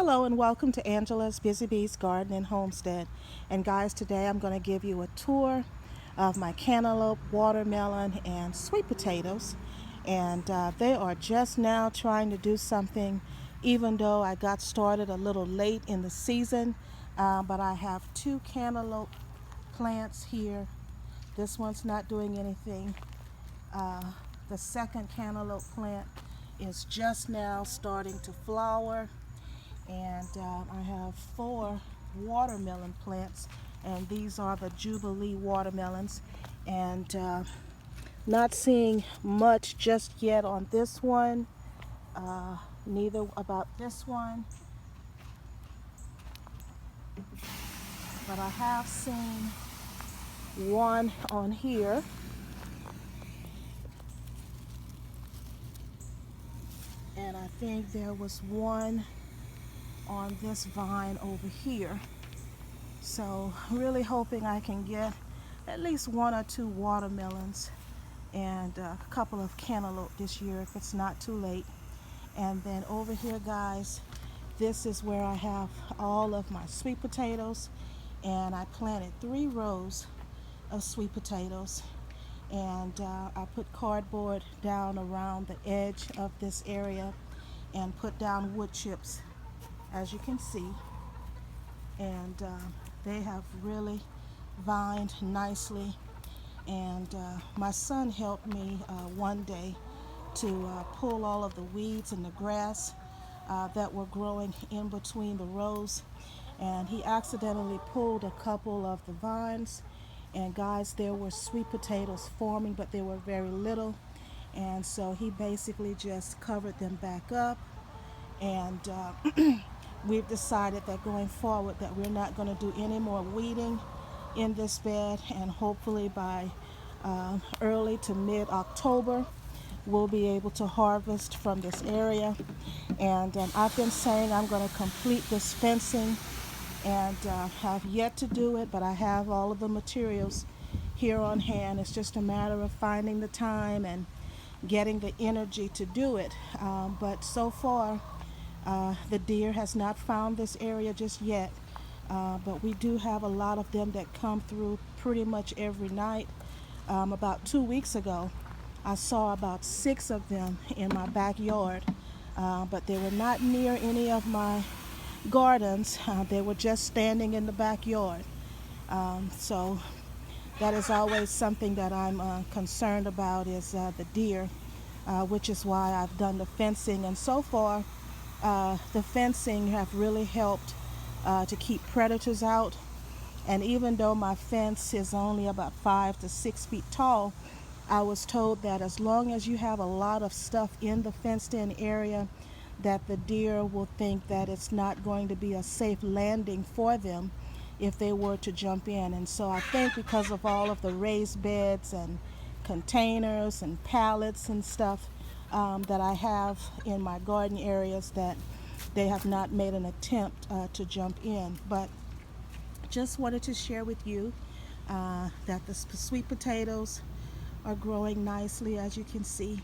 Hello and welcome to Angela's Busy Bees Garden and Homestead. And guys, today I'm going to give you a tour of my cantaloupe, watermelon, and sweet potatoes. And they are just now trying to do something, even though I got started a little late in the season. But I have two cantaloupe plants here. This one's not doing anything. The second cantaloupe plant is just now starting to flower. And I have 4 watermelon plants, and these are the Jubilee watermelons. And not seeing much just yet on this one, neither about this one, but I have seen one on here. And I think there was one on this vine over here. So really hoping I can get at least 1 or 2 watermelons and a couple of cantaloupe this year if it's not too late. And then over here, guys, this is where I have all of my sweet potatoes, and I planted 3 rows of sweet potatoes, and I put cardboard down around the edge of this area and put down wood chips, as you can see. And they have really vined nicely. And my son helped me one day to pull all of the weeds and the grass that were growing in between the rows. And he accidentally pulled a couple of the vines. And guys, there were sweet potatoes forming, but they were very little. And so he basically just covered them back up. And we've decided that going forward that we're not going to do any more weeding in this bed, and hopefully by early to mid-October we'll be able to harvest from this area. And I've been saying I'm going to complete this fencing, and have yet to do it, but I have all of the materials here on hand. It's just a matter of finding the time and getting the energy to do it. But so far the deer has not found this area just yet, but we do have a lot of them that come through pretty much every night. About 2 weeks ago, I saw about 6 of them in my backyard, but they were not near any of my gardens. They were just standing in the backyard. So that is always something that I'm concerned about, is the deer, which is why I've done the fencing. And so far, the fencing have really helped to keep predators out. And even though my fence is only about 5 to 6 feet tall, I was told that as long as you have a lot of stuff in the fenced-in area, that the deer will think that it's not going to be a safe landing for them if they were to jump in. And so I think because of all of the raised beds and containers and pallets and stuff that I have in my garden areas, that they have not made an attempt to jump in. But just wanted to share with you that the sweet potatoes are growing nicely, as you can see.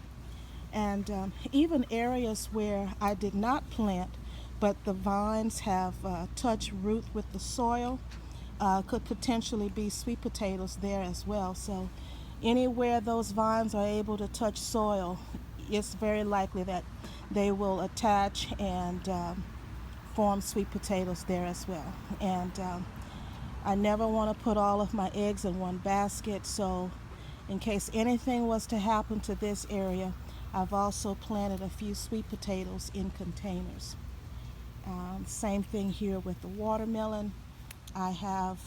And even areas where I did not plant, but the vines have touched root with the soil, could potentially be sweet potatoes there as well. So anywhere those vines are able to touch soil, it's very likely that they will attach and form sweet potatoes there as well. And I never want to put all of my eggs in one basket, so in case anything was to happen to this area, I've also planted a few sweet potatoes in containers. Same thing here with the watermelon. I have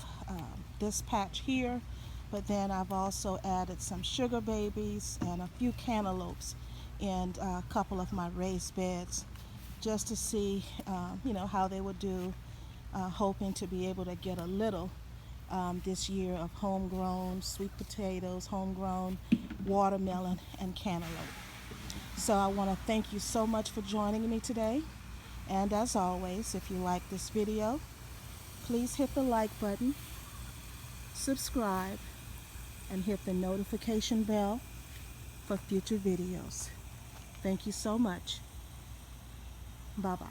this patch here, but then I've also added some sugar babies and a few cantaloupes in a couple of my raised beds, just to see how they would do, hoping to be able to get a little this year of homegrown sweet potatoes, homegrown watermelon, and cantaloupe. So I want to thank you so much for joining me today. And as always, if you like this video, please hit the like button, subscribe, and hit the notification bell for future videos. Thank you so much. Bye-bye.